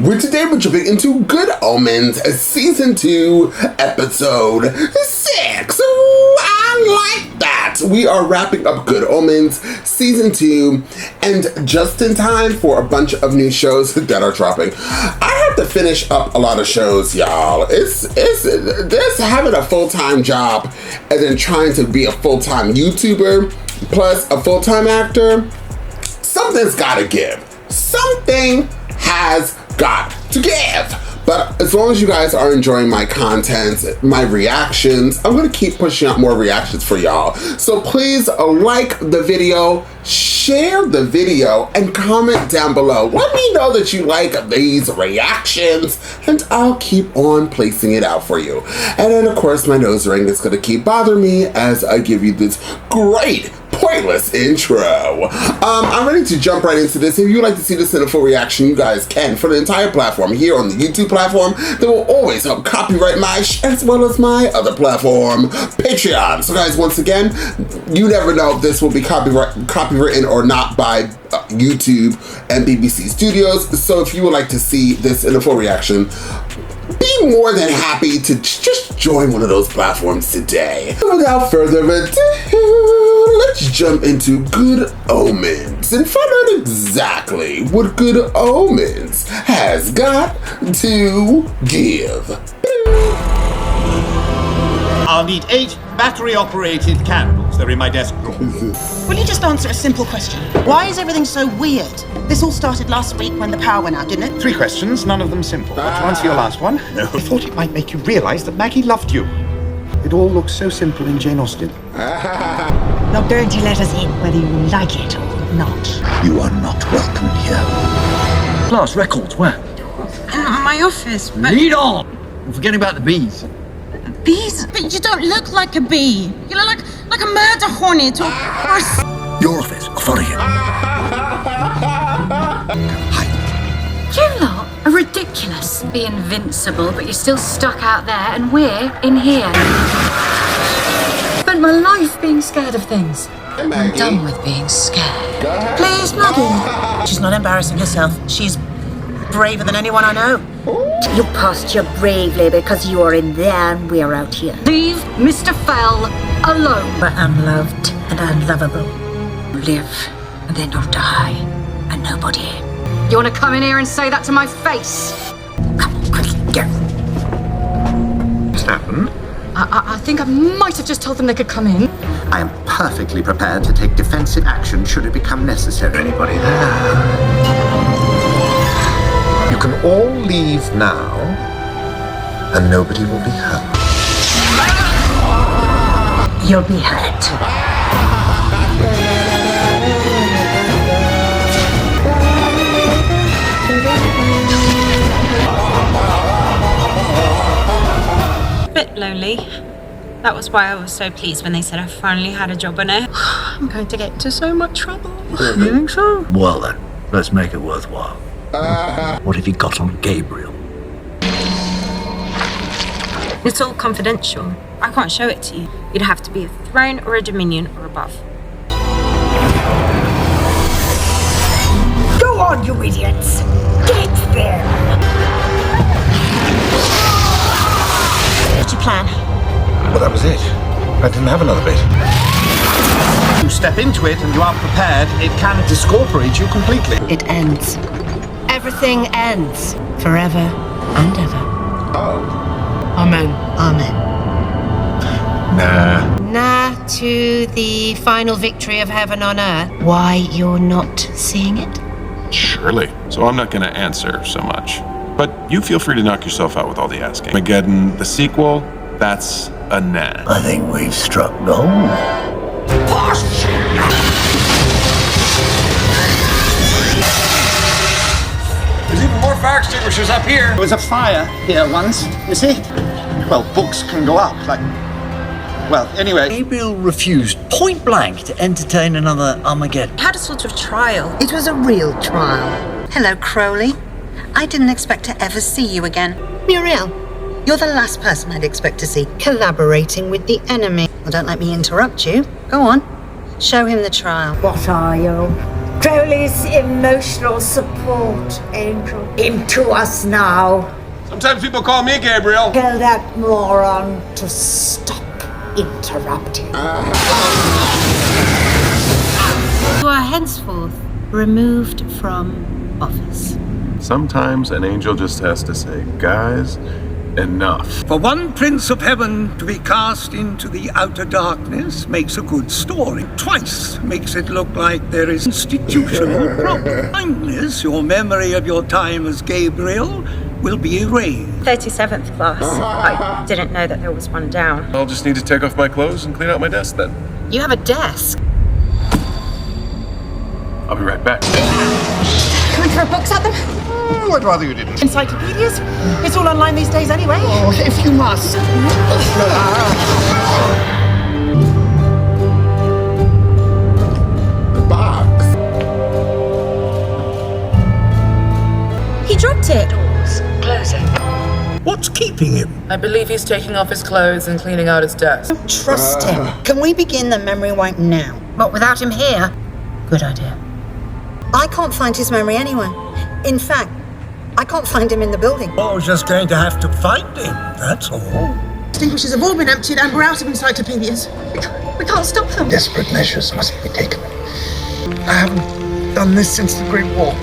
Today we're jumping into Good Omens, Season 2, Episode 6. Ooh, I like that. We are wrapping up Good Omens, Season 2, and just in time for a bunch of new shows that are dropping. I have to finish up a lot of shows, y'all. It's this having a full-time job and then trying to be a full-time YouTuber plus a full-time actor. Something's gotta give. Something has got to give. But as long as you guys are enjoying my content, my reactions, I'm gonna keep pushing out more reactions for y'all. So please like the video, share the video, and comment down below. Let me know that you like these reactions, and I'll keep on placing it out for you. And then of course my nose ring is gonna keep bothering me as I give you this great pointless intro. I'm ready to jump right into this. If you'd like to see this in a full reaction, you guys can for the entire platform here on the YouTube platform that will always help copyright my as well as my other platform, Patreon. So guys, once again, you never know if this will be copywritten or not by YouTube and BBC Studios. So if you would like to see this in a full reaction, be more than happy to just join one of those platforms today. Without further ado, let's jump into Good Omens and find out exactly what Good Omens has got to give. I'll need 8 battery-operated candles. They're in my desk drawer. Will you just answer a simple question? Why is everything so weird? This all started last week when the power went out, didn't it? 3 questions, none of them simple. But to answer your last one, no. I thought it might make you realize that Maggie loved you. It all looks so simple in Jane Austen. Not going to let us in, whether you like it or not. You are not welcome here. Glass records, where? In my office, but... Lead on! I'm forgetting about the bees. Bees? But you don't look like a bee. You look like a murder hornet or a... Your office, authority. You lot are ridiculous. Be invincible, but you're still stuck out there, and we're in here. Spent my life being scared of things. I'm done with being scared. Please, Maggie. She's not embarrassing herself. She's braver than anyone I know. You posture bravely because you are in there and we're out here. Leave Mr. Fell alone. We're unloved and unlovable. Live and then you'll die, and nobody. You want to come in here and say that to my face? Come on, quickly, go. What's happened? I think I might have just told them they could come in. I am perfectly prepared to take defensive action should it become necessary. Anybody there? You can all leave now, and nobody will be hurt. You'll be hurt. bit lonely. That was why I was so pleased when they said I finally had a job on it. I'm going to get into so much trouble. You think so? Well then, let's make it worthwhile. What have you got on Gabriel? It's all confidential. I can't show it to you. You'd have to be a throne or a dominion or above. Go on, you idiots! Get there! What's your plan? Well, that was it. I didn't have another bit. You step into it and you aren't prepared, it can discorporate you completely. It ends. Everything ends. Forever and ever. Oh. Amen. Amen. Nah. Nah to the final victory of heaven on earth. Why you're not seeing it? Surely. So I'm not going to answer so much. But you feel free to knock yourself out with all the asking. Armageddon, the sequel, that's a nah. I think we've struck gold. There's even more fire extinguishers up here. There was a fire here once, you see? Well, books can go up, like... Well, anyway... Gabriel refused point blank to entertain another Armageddon. I had a sort of trial. It was a real trial. Hello, Crowley. I didn't expect to ever see you again. Muriel. You're the last person I'd expect to see. Collaborating with the enemy. Well, don't let me interrupt you. Go on. Show him the trial. What are you? Crowley's emotional support, Angel. Into us now. Sometimes people call me Gabriel. Tell that moron to stop interrupting. You are henceforth removed from office. Sometimes an angel just has to say, guys, enough. For one prince of heaven to be cast into the outer darkness makes a good story. Twice makes it look like there is institutional problem. Kindness, your memory of your time as Gabriel will be erased. 37th class. I didn't know that there was one down. I'll just need to take off my clothes and clean out my desk then. You have a desk. I'll be right back. Can we throw books at them? I'd rather you didn't. Encyclopedias? It's all online these days anyway. Oh, if you must. The box. He dropped it. Doors closing. What's keeping him? I believe he's taking off his clothes and cleaning out his desk. Trust him. Can we begin the memory wipe now? But without him here? Good idea. I can't find his memory anywhere. In fact, I can't find him in the building. I was just going to have to find him, that's all. Extinguishers have all been emptied and we're out of encyclopedias. We can't stop them. Desperate measures must be taken. I haven't done this since the Great War.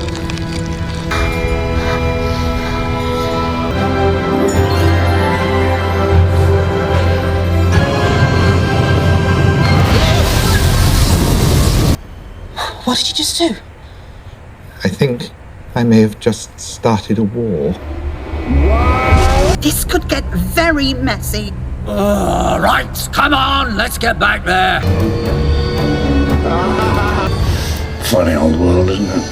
What did you just do? I think I may have just started a war. This could get very messy. Right, come on, let's get back there. Funny old world, isn't it?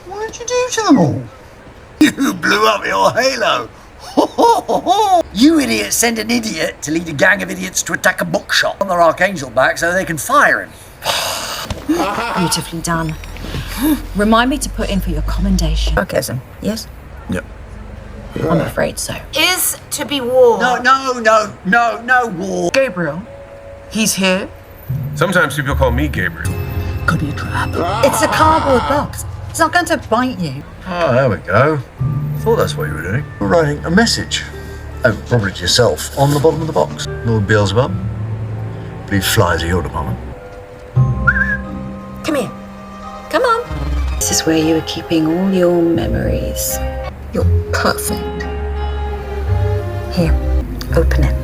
What did you do to them all? You blew up your halo. You idiots send an idiot to lead a gang of idiots to attack a bookshop on their archangel back so they can fire him. Beautifully done. Remind me to put in for your commendation. Sarcasm, yes? Yep. I'm afraid so. Is to be war. No war. Gabriel, he's here. Sometimes people call me Gabriel. Could be a trap. It's a cardboard box. It's not going to bite you. Oh, there we go. Thought that's what you were doing. You're writing a message. Oh, probably to yourself, on the bottom of the box. Lord Beelzebub, please fly to your department. Come here. Come on. This is where you were keeping all your memories. You're perfect. Here, open it.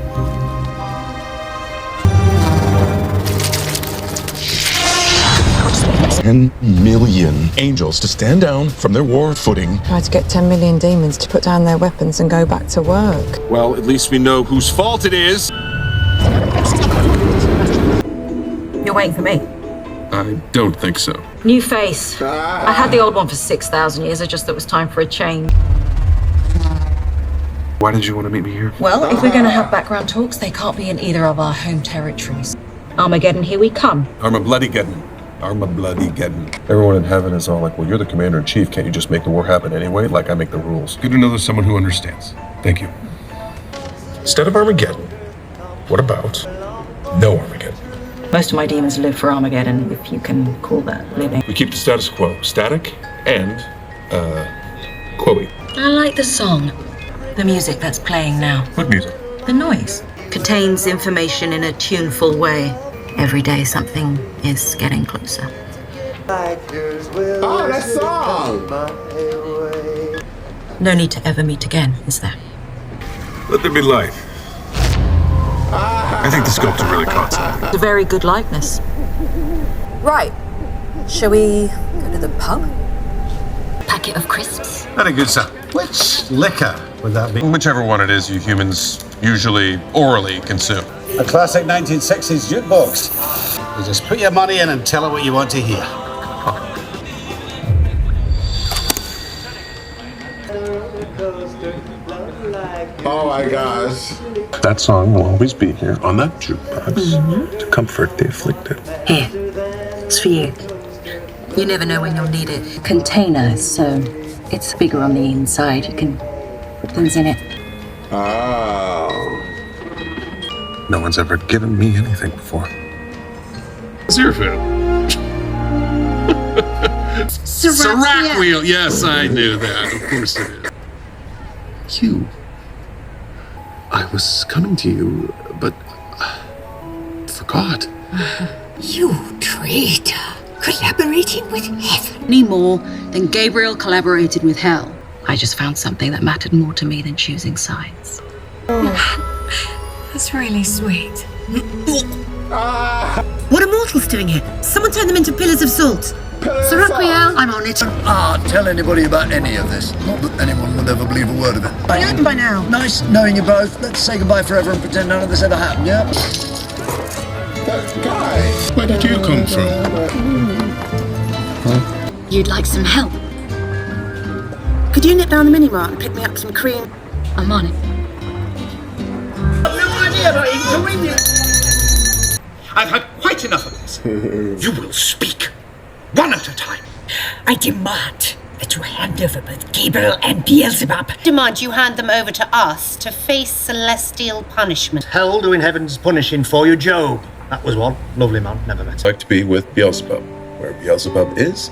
$10 million angels to stand down from their war footing. Try to get 10 million demons to put down their weapons and go back to work. Well, at least we know whose fault it is. You're waiting for me. I don't think so. New face. I had the old one for 6,000 years. I just thought it was time for a change. Why did you want to meet me here? Well, if we're going to have background talks, they can't be in either of our home territories. Armageddon, here we come. Armageddon. Everyone in heaven is all like, well, you're the commander-in-chief. Can't you just make the war happen anyway? Like I make the rules. Good to know there's someone who understands. Thank you. Instead of Armageddon, what about no Armageddon? Most of my demons live for Armageddon, if you can call that living. We keep the status quo. Static and, Chloe. I like the song. The music that's playing now. What music? The noise. Contains information in a tuneful way. Every day something is getting closer. Oh, that song! No need to ever meet again, is there? Let there be light. I think the sculptor really caught something. It's a very good likeness. Right. Shall we go to the pub? Packet of crisps? Very good, sir. Which liquor would that be? Whichever one it is you humans usually orally consume. A classic 1960s jukebox. You just put your money in and tell her what you want to hear. Oh my gosh. That song will always be here on that jukebox to comfort the afflicted. Here. It's for you. You never know when you'll need it. Container, so it's bigger on the inside. You can put things in it. Oh. No one's ever given me anything before. Aziraphale. Seraphale. Yes, I knew that. Of course it is. You. I was coming to you, but forgot. You traitor. Collaborating with heaven. Any more than Gabriel collaborated with hell. I just found something that mattered more to me than choosing sides. That's really sweet. What are mortals doing here? Someone turned them into pillars of salt. Seraphale, I'm on it. Tell anybody about any of this. Not that anyone would ever believe a word of it. I know them by now. Nice knowing you both. Let's say goodbye forever and pretend none of this ever happened, yeah? That guy. Where did you come from? You'd like some help? Could you nip down the mini-mart and pick me up some cream? I'm on it. I've had quite enough of this. You will speak, one at a time. I demand that you hand over both Gabriel and Beelzebub. Demand you hand them over to us to face celestial punishment. Hell doing heaven's punishing for you, Job. That was one. Lovely man, never met. I'd like to be with Beelzebub. Where Beelzebub is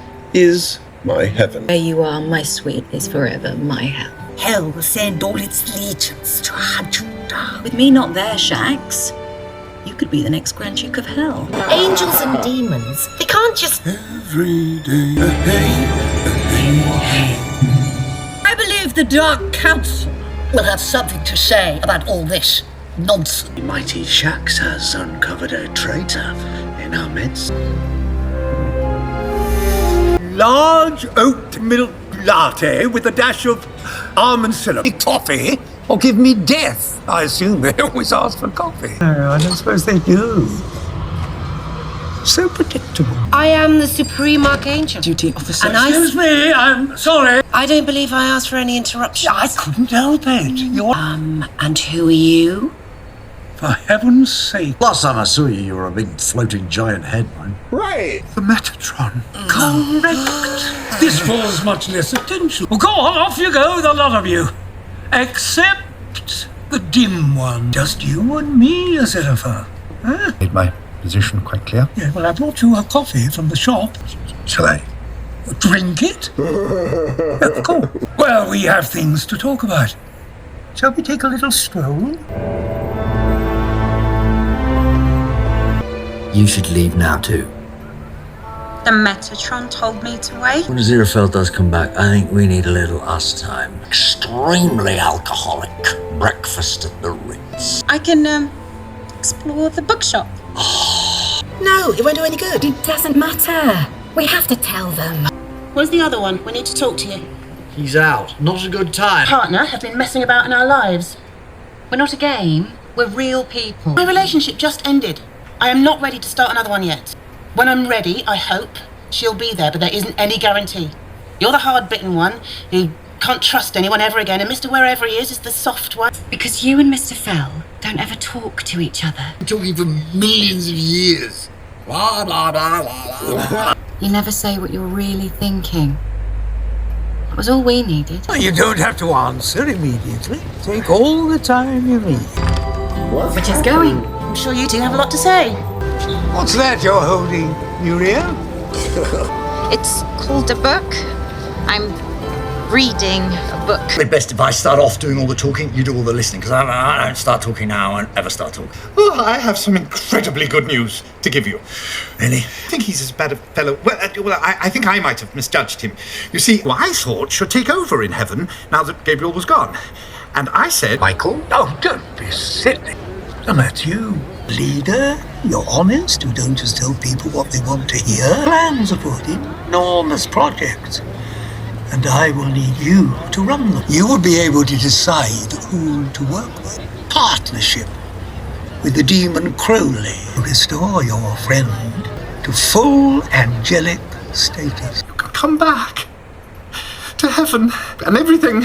my heaven. Where you are, my sweet, is forever my hell. Hell will send all its legions to hunt you down. With me not there, Shax, you could be the next Grand Duke of Hell. Angels and demons, they can't just... Every day, I believe the Dark Council will have something to say about all this nonsense. Mighty Shax has uncovered a traitor in our midst. Large oat milk latte with a dash of almond syrup. Coffee? Or give me death? I assume they always ask for coffee. No, I don't suppose they do. So predictable. I am the Supreme Archangel. Duty officer. And Excuse me, I'm sorry. I don't believe I asked for any interruptions. I couldn't help it. You're... And who are you? For heaven's sake. Last time I saw you, you were a big floating giant head, man. Right. The Metatron. Correct. This draws much less attention. Well, go on, off you go, the lot of you. Except the dim one. Just you and me, Aziraphale. Huh? Made my position quite clear. Yeah, well, I brought you a coffee from the shop. Shall I? Drink it? Of course. Well, we have things to talk about. Shall we take a little stroll? You should leave now, too. The Metatron told me to wait. When Aziraphale does come back, I think we need a little us time. Extremely alcoholic. Breakfast at the Ritz. I can, explore the bookshop. No, it won't do any good. It doesn't matter. We have to tell them. Where's the other one? We need to talk to you. He's out. Not a good time. Partner have been messing about in our lives. We're not a game. We're real people. My relationship just ended. I am not ready to start another one yet. When I'm ready, I hope she'll be there, but there isn't any guarantee. You're the hard-bitten one who can't trust anyone ever again, and Mr. Wherever he is the soft one. Because you and Mr. Fell don't ever talk to each other. We're talking for millions of years. Blah, blah, blah, blah, blah. You never say what you're really thinking. That was all we needed. You don't have to answer immediately. Take all the time you need. Which is going. I'm sure you two have a lot to say. What's that you're holding, Uriel? It's called a book. I'm reading a book. Probably best if I start off doing all the talking, you do all the listening, because I don't start talking now, I won't ever start talking. Oh, I have some incredibly good news to give you. Really? I think he's as bad a fellow. Well, I think I might have misjudged him. You see, I thought should take over in heaven now that Gabriel was gone. And I said... Michael? Oh, don't be silly. And that's you. Leader, you're honest, you don't just tell people what they want to hear. Plans are put in, enormous projects. And I will need you to run them. You will be able to decide who to work with. Partnership with the demon Crowley. Restore your friend to full angelic status. You can come back to heaven and everything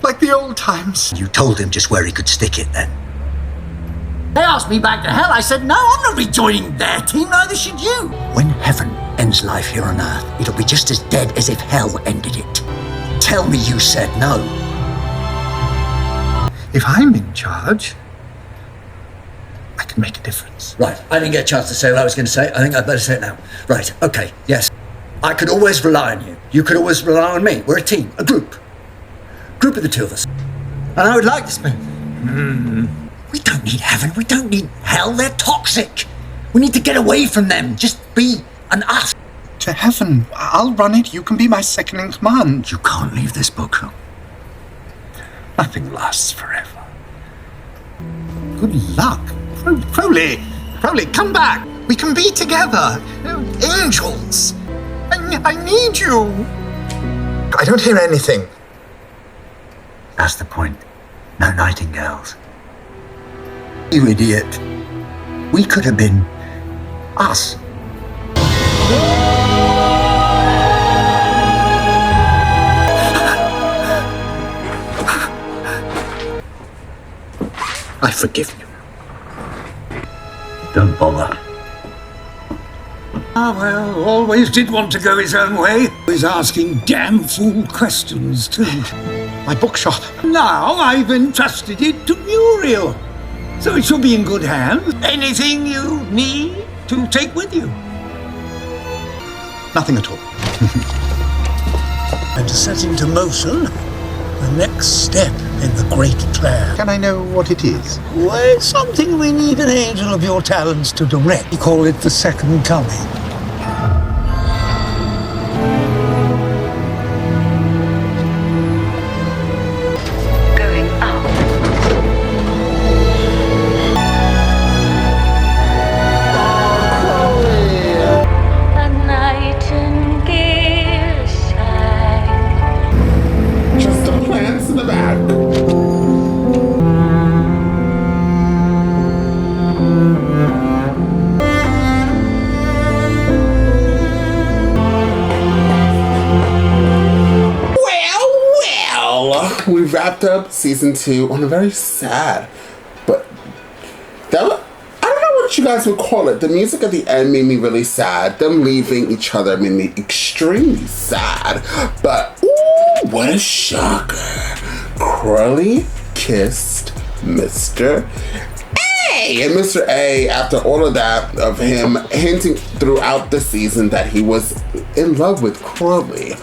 like the old times. You told him just where he could stick it then. They asked me back to hell. I said, no, I'm not rejoining their team. Neither should you. When heaven ends life here on earth, it'll be just as dead as if hell ended it. Tell me you said no. If I'm in charge, I can make a difference. Right, I didn't get a chance to say what I was going to say. I think I'd better say it now. Right, okay, yes. I could always rely on you. You could always rely on me. We're a team, a group. Group of the two of us. And I would like this. We don't need heaven. We don't need hell. They're toxic. We need to get away from them. Just be an us. To heaven. I'll run it. You can be my second in command. You can't leave this bookshop. Nothing lasts forever. Good luck. Crowley, come back. We can be together. Angels. I need you. I don't hear anything. That's the point. No nightingales. You idiot. We could have been us. I forgive you. Don't bother. Ah, well, always did want to go his own way. Always asking damn fool questions, too. My bookshop. Now I've entrusted it to Muriel, so it shall be in good hands. Anything you need to take with you? Nothing at all. And to set into motion the next step in the great plan. Can I know what it is? Well, it's something we need an angel of your talents to direct. We call it the Second Coming. Going up. A nightingale shine. Just the plants in the back. We wrapped up season 2 on a very sad, but that was, I don't know what you guys would call it. The music at the end made me really sad. Them leaving each other made me extremely sad. But ooh, what a shocker! Crowley kissed Mr. A, and Mr. A, after all of that, of him hinting throughout the season that he was in love with Crowley,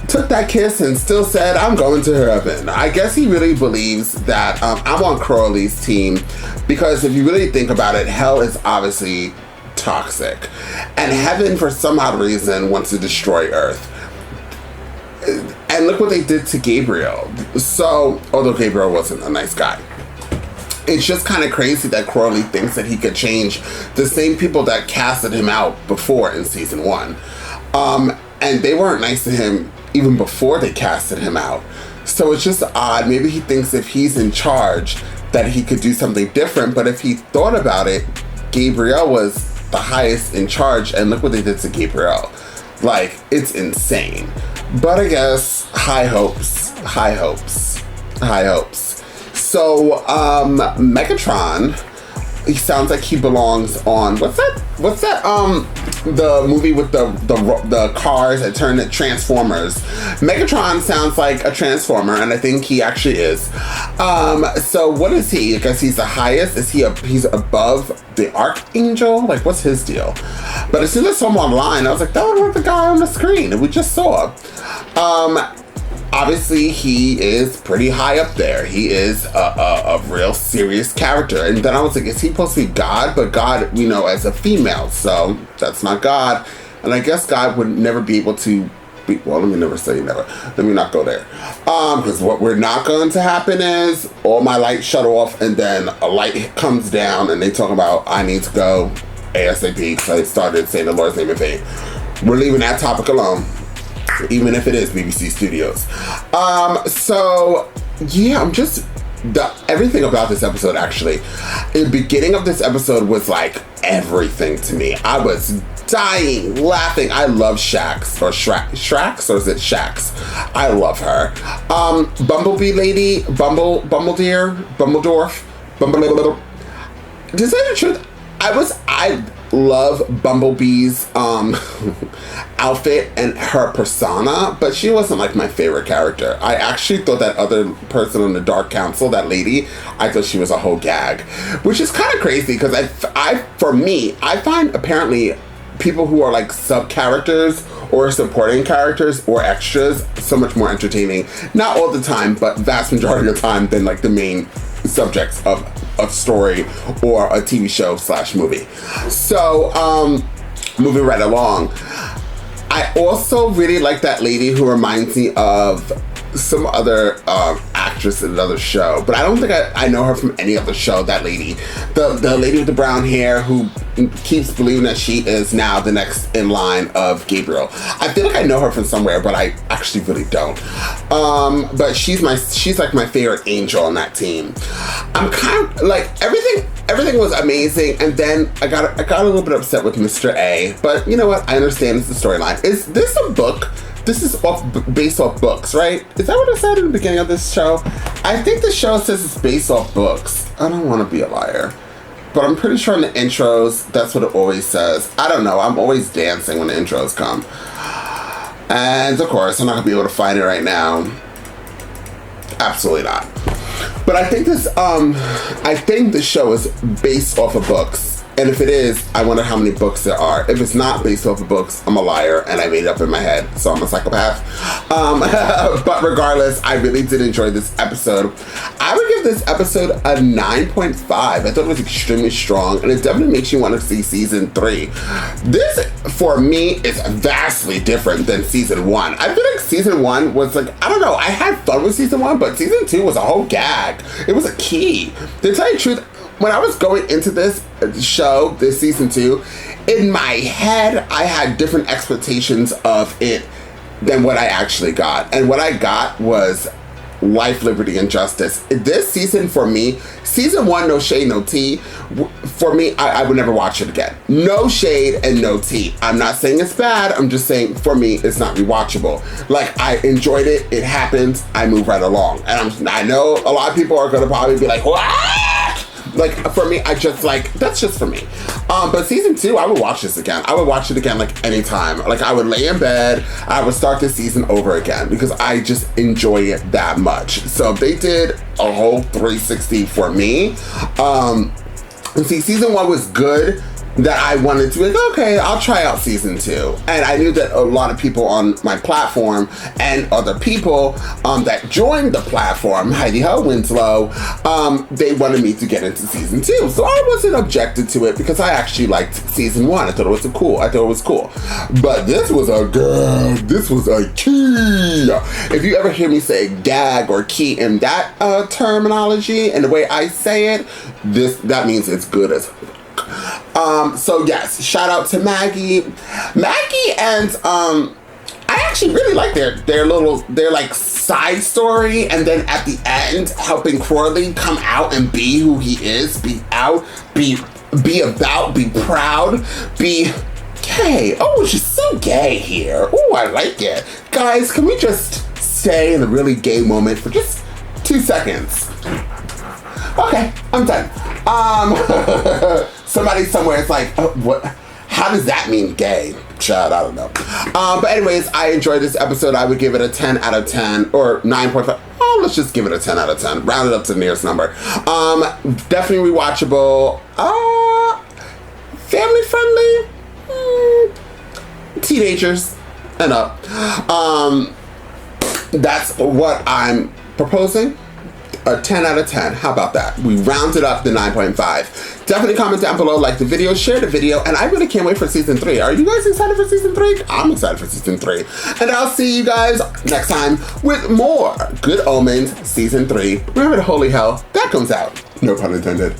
took that kiss and still said, I'm going to heaven. I guess he really believes that I'm on Crowley's team, because if you really think about it, hell is obviously toxic. And heaven, for some odd reason, wants to destroy Earth. And look what they did to Gabriel. So, although Gabriel wasn't a nice guy, it's just kind of crazy that Crowley thinks that he could change the same people that casted him out before in season 1. And they weren't nice to him even before they casted him out. So it's just odd. Maybe he thinks if he's in charge that he could do something different. But if he thought about it, Gabriel was the highest in charge, and look what they did to Gabriel. Like, it's insane. But I guess high hopes. So Megatron, he sounds like he belongs on what's that the movie with the cars that turn to Transformers. Megatron sounds like a Transformer, and I think he actually is. So what is he? I guess he's the highest. He's above the Archangel? Like, what's his deal? But as soon as I saw him online, I was like, that was the guy on the screen that we just saw. Obviously, he is pretty high up there. He is a real serious character. And then I was like, is he supposed to be God? But God, we know, as a female. So that's not God. And I guess God would never be able to be, well, let me never say never. Let me not go there. Because what we're not going to happen is all my lights shut off and then a light comes down and they talk about, I need to go ASAP. because I started saying the Lord's name in vain. We're leaving that topic alone, even if it is BBC Studios. So yeah, everything about this episode, actually, the beginning of this episode was like everything to me. I was dying laughing. I love Shax, or Shax, or is it Shax? I love her. Bumblebee lady, Bumbledorf. To say the truth, I love Bumblebee's outfit and her persona, but she wasn't like my favorite character. I actually thought that other person on the Dark Council, that lady, I thought she was a whole gag, which is kind of crazy because I find apparently people who are like sub-characters or supporting characters or extras so much more entertaining. Not all the time, but vast majority of the time than like the main subjects of a story or a TV show / movie. So, moving right along. I also really like that lady who reminds me of some other actress in another show, but I don't think I know her from any other show. That lady, the lady with the brown hair who keeps believing that she is now the next in line of Gabriel. I feel like I know her from somewhere, but I actually really don't. But she's like my favorite angel on that team. I'm kind of like everything was amazing, and then I got a little bit upset with Mr. A, but you know what? I understand it's the storyline. Is this a book? This is based off books, right? Is that what it said in the beginning of this show? I think the show says it's based off books. I don't want to be a liar, but I'm pretty sure in the intros, that's what it always says. I don't know. I'm always dancing when the intros come. And of course, I'm not going to be able to find it right now. Absolutely not. But I think the show is based off of books. And if it is, I wonder how many books there are. If it's not based off of books, I'm a liar and I made it up in my head, so I'm a psychopath. But regardless, I really did enjoy this episode. I would give this episode a 9.5. I thought it was extremely strong, and it definitely makes you want to see season 3. This, for me, is vastly different than season 1. I feel like season 1 was like, I don't know, I had fun with season 1, but season 2 was a whole gag. It was a key. To tell you the truth, when I was going into this show, this season 2, in my head, I had different expectations of it than what I actually got. And what I got was life, liberty, and justice. This season, for me, season 1, no shade, no tea. For me, I would never watch it again. No shade and no tea. I'm not saying it's bad. I'm just saying, for me, it's not rewatchable. Like, I enjoyed it. It happened. I move right along. And I know a lot of people are going to probably be like, what? Like, for me, that's just for me. But season 2, I would watch this again. I would watch it again, like, anytime. Like, I would lay in bed, I would start this season over again because I just enjoy it that much. So they did a whole 360 for me. And see, season 1 was good, that I wanted to be like, okay, I'll try out season 2. And I knew that a lot of people on my platform and other people that joined the platform, Heidi Ho Winslow, they wanted me to get into season 2. So I wasn't objected to it because I actually liked season 1. I thought it was cool. But this was a gag. This was a key. If you ever hear me say gag or key in that terminology and the way I say it, that means it's good as so yes, shout out to Maggie and I actually really like their like side story, and then at the end helping Crowley come out and be who he is, be out, be about, be proud, be gay. Oh, she's so gay here. Oh, I like it. Guys, can we just stay in the really gay moment for just 2 seconds? Okay, I'm done. Somebody somewhere is like, oh, what? How does that mean gay? Child, I don't know. But anyways, I enjoyed this episode. I would give it a 10 out of 10 or 9.5. Oh, let's just give it a 10 out of 10. Round it up to the nearest number. Definitely rewatchable. Family friendly. Teenagers and up. That's what I'm proposing. A 10 out of 10. How about that? We rounded up the 9.5. Definitely comment down below, like the video, share the video, and I really can't wait for season 3. Are you guys excited for season 3? I'm excited for season 3. And I'll see you guys next time with more Good Omens season 3. Remember the holy hell, that comes out. No pun intended.